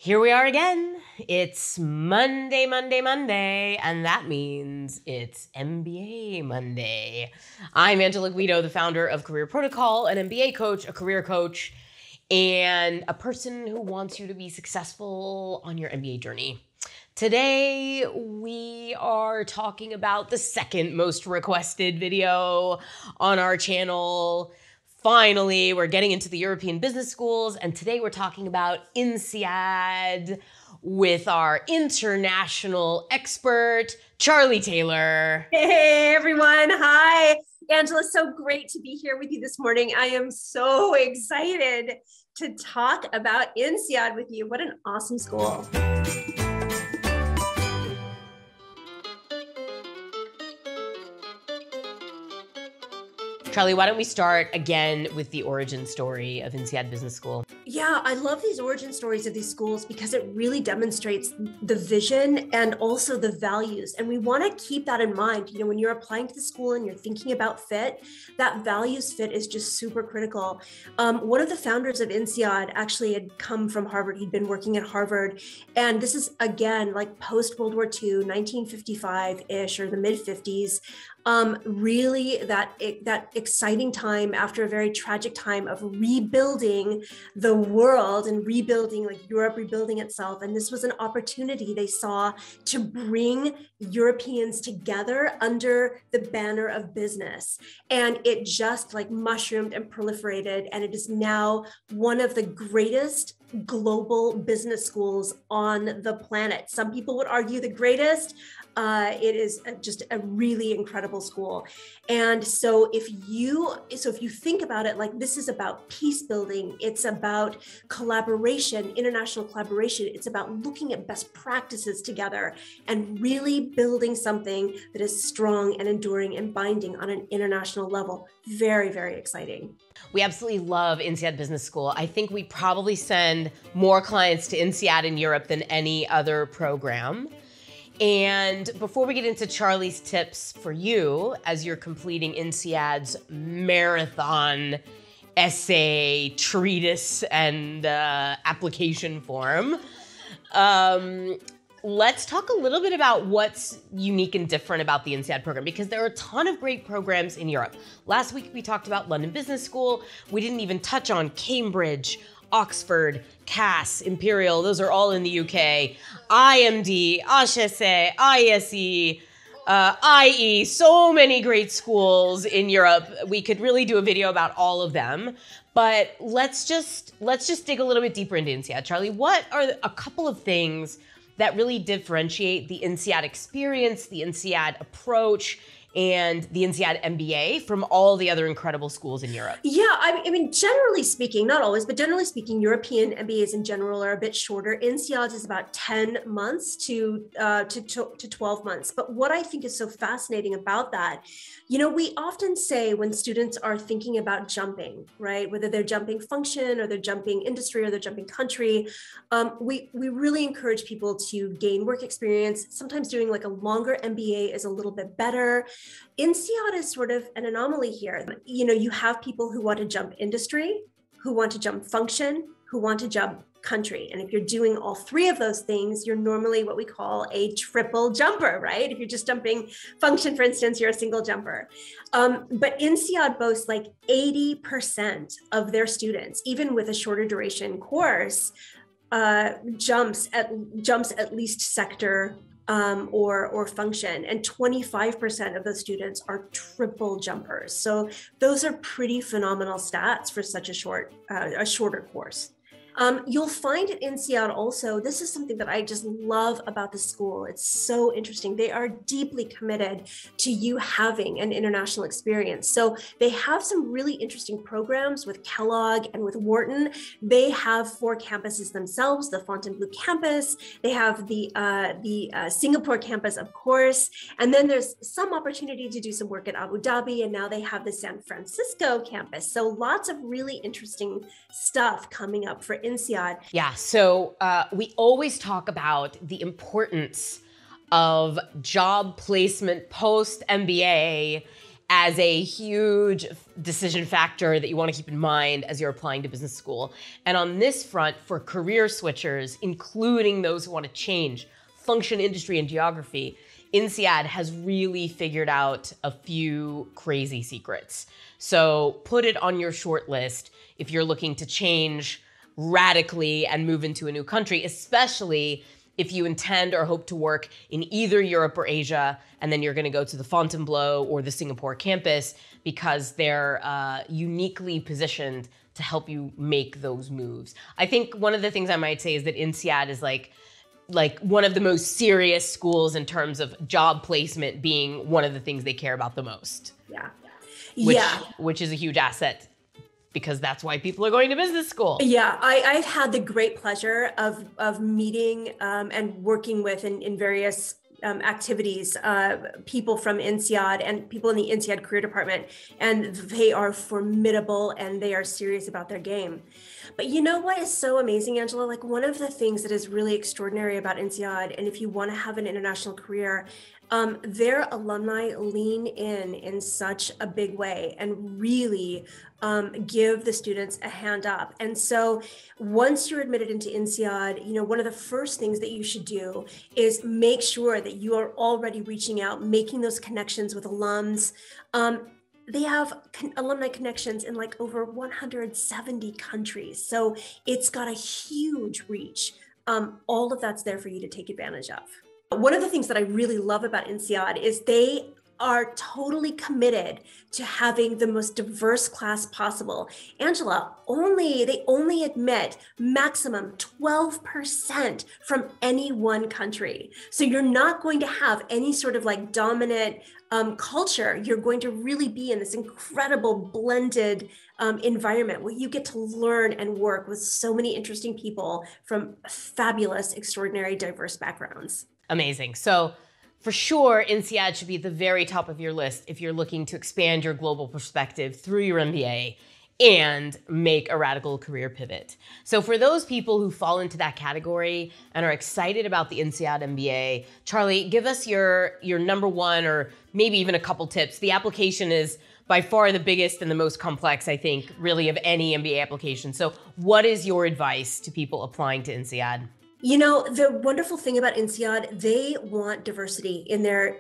Here we are again. It's Monday, and that means it's MBA Monday. I'm Angela Guido, the founder of Career Protocol, an MBA coach, a career coach, and a person who wants you to be successful on your MBA journey. Today, we are talking about the second most requested video on our channel. Finally, we're getting into the European business schools, and today we're talking about Insead with our international expert, Charli Taylor. Hey everyone, hi. Angela, so great to be here with you this morning. I am so excited to talk about Insead with you. What an awesome school. Charli, why don't we start again with the origin story of Insead Business School? Yeah, I love these origin stories of these schools because it really demonstrates the vision and also the values. And we want to keep that in mind. You know, when you're applying to the school and you're thinking about fit, that values fit is just super critical. One of the founders of Insead actually had come from Harvard. He'd been working at Harvard. And this is, again, like post-World War II, 1955-ish or the mid-50s. Really that exciting time after a very tragic time of rebuilding the world and rebuilding, like Europe rebuilding itself. And this was an opportunity they saw to bring Europeans together under the banner of business. And it just like mushroomed and proliferated. And it is now one of the greatest global business schools on the planet. Some people would argue the greatest. It is just a really incredible school. And so if you think about it, like this is about peace building, it's about collaboration, international collaboration. It's about looking at best practices together and really building something that is strong and enduring and binding on an international level. Very, very exciting. We absolutely love Insead Business School. I think we probably send more clients to Insead in Europe than any other program. And before we get into Charli's tips for you as you're completing Insead's marathon essay, treatise, and application form, let's talk a little bit about what's unique and different about the Insead program, because there are a ton of great programs in Europe. Last week, we talked about London Business School. We didn't even touch on Cambridge, Oxford, Cass, Imperial. Those are all in the UK. IMD, HEC, ISE, IE, so many great schools in Europe. We could really do a video about all of them. But let's just dig a little bit deeper into Insead. Charli, what are a couple of things that really differentiate the Insead experience, the Insead approach, and the Insead MBA from all the other incredible schools in Europe? Yeah, I mean, generally speaking, not always, but generally speaking, European MBAs in general are a bit shorter. Insead is about 10 months to 12 months. But what I think is so fascinating about that, you know, we often say when students are thinking about jumping, right, whether they're jumping function or they're jumping industry or they're jumping country, we really encourage people to gain work experience. Sometimes doing like a longer MBA is a little bit better. Insead is sort of an anomaly here. You know, you have people who want to jump industry, who want to jump function, who want to jump country. And if you're doing all three of those things, you're normally what we call a triple jumper, right? If you're just jumping function, for instance, you're a single jumper. But Insead boasts like 80% of their students, even with a shorter duration course, jumps at least sector or function, and 25% of those students are triple jumpers. So those are pretty phenomenal stats for such a shorter course. You'll find at Insead also, this is something that I just love about the school. It's so interesting. They are deeply committed to you having an international experience. So they have some really interesting programs with Kellogg and with Wharton. They have 4 campuses themselves, the Fontainebleau campus. They have the Singapore campus, of course. And then there's some opportunity to do some work at Abu Dhabi. And now they have the San Francisco campus. So lots of really interesting stuff coming up for Insead. Yeah, so we always talk about the importance of job placement post-MBA as a huge decision factor that you want to keep in mind as you're applying to business school. And on this front, for career switchers, including those who want to change function, industry, and geography, Insead has really figured out a few crazy secrets. So put it on your short list if you're looking to change radically and move into a new country, especially if you intend or hope to work in either Europe or Asia, and then you're going to go to the Fontainebleau or the Singapore campus, because they're uniquely positioned to help you make those moves. I think one of the things I might say is that Insead is like one of the most serious schools in terms of job placement being one of the things they care about the most. Which is a huge asset, because that's why people are going to business school. Yeah, I've had the great pleasure of meeting and working with in various activities, people from Insead and people in the Insead career department, and they are formidable and they are serious about their game. But you know what is so amazing, Angela? Like, one of the things that is really extraordinary about Insead, and if you want to have an international career, their alumni lean in such a big way and really give the students a hand up. And so once you're admitted into Insead, you know, one of the first things that you should do is make sure that you are already reaching out, making those connections with alums. They have alumni connections in like over 170 countries. So it's got a huge reach. All of that's there for you to take advantage of. One of the things that I really love about Insead is they are totally committed to having the most diverse class possible. Angela, they only admit maximum 12% from any one country. So you're not going to have any sort of like dominant culture. You're going to really be in this incredible blended environment where you get to learn and work with so many interesting people from fabulous, extraordinary, diverse backgrounds. Amazing. So for sure, Insead should be at the very top of your list if you're looking to expand your global perspective through your MBA and make a radical career pivot. So for those people who fall into that category and are excited about the Insead MBA, Charli, give us your number one, or maybe even a couple tips. The application is by far the biggest and the most complex, I think, really, of any MBA application. So what is your advice to people applying to Insead? You know, the wonderful thing about Insead, they want diversity in their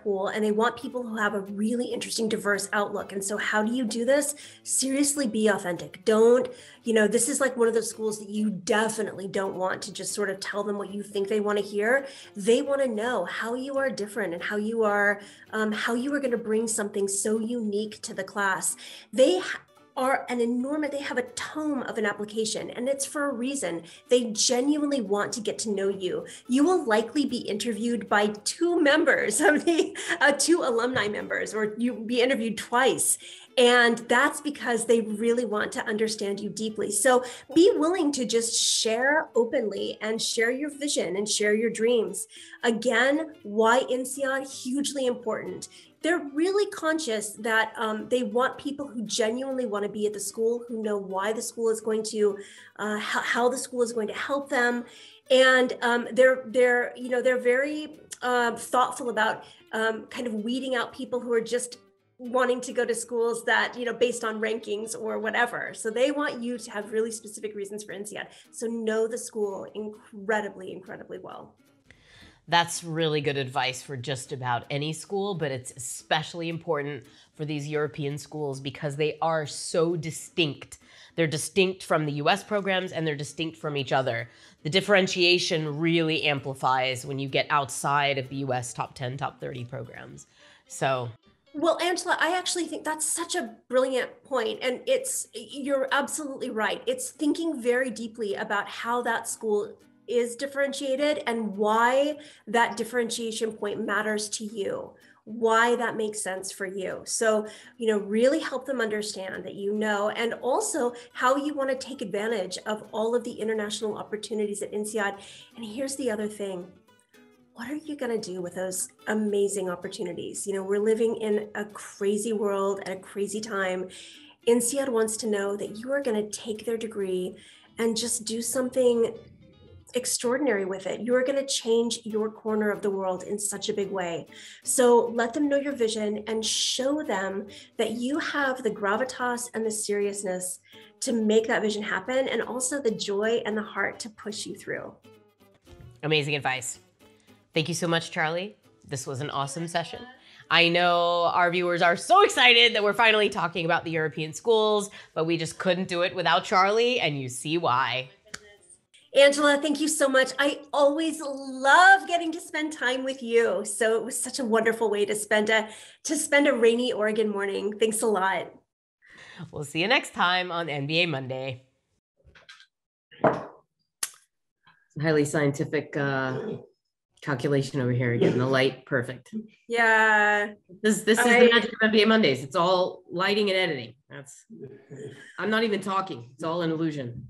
pool, and they want people who have a really interesting, diverse outlook. And so how do you do this? Seriously, be authentic. Don't, you know, this is like one of those schools that you definitely don't want to just sort of tell them what you think they want to hear. They want to know how you are different and how you are going to bring something so unique to the class. They have a tome of an application, and it's for a reason. They genuinely want to get to know you. You will likely be interviewed by two members of the two alumni members, or you'll be interviewed twice. And that's because they really want to understand you deeply. So be willing to just share openly and share your vision and share your dreams. Again, why Insead? Hugely important. They're really conscious that they want people who genuinely want to be at the school, who know why the school is going to, how the school is going to help them, and they're very thoughtful about kind of weeding out people who are just wanting to go to schools that, you know, based on rankings or whatever. So they want you to have really specific reasons for Insead. So know the school incredibly, incredibly well. That's really good advice for just about any school, but it's especially important for these European schools because they are so distinct. They're distinct from the US programs and they're distinct from each other. The differentiation really amplifies when you get outside of the US top 10, top 30 programs. So. Well, Angela, I actually think that's such a brilliant point. And you're absolutely right. It's thinking very deeply about how that school is differentiated and why that differentiation point matters to you, why that makes sense for you. So, you know, really help them understand that, you know, and also how you want to take advantage of all of the international opportunities at Insead. And here's the other thing. What are you going to do with those amazing opportunities? You know, we're living in a crazy world at a crazy time. Insead wants to know that you are going to take their degree and just do something extraordinary with it. You're going to change your corner of the world in such a big way. So let them know your vision and show them that you have the gravitas and the seriousness to make that vision happen, and also the joy and the heart to push you through. Amazing advice. Thank you so much, Charli. This was an awesome session. I know our viewers are so excited that we're finally talking about the European schools, but we just couldn't do it without Charli, and you see why. Angela, thank you so much. I always love getting to spend time with you. So it was such a wonderful way to spend a rainy Oregon morning. Thanks a lot. We'll see you next time on MBA Monday. Highly scientific calculation over here, getting the light perfect. Yeah. This is the magic of MBA Mondays. It's all lighting and editing. I'm not even talking. It's all an illusion.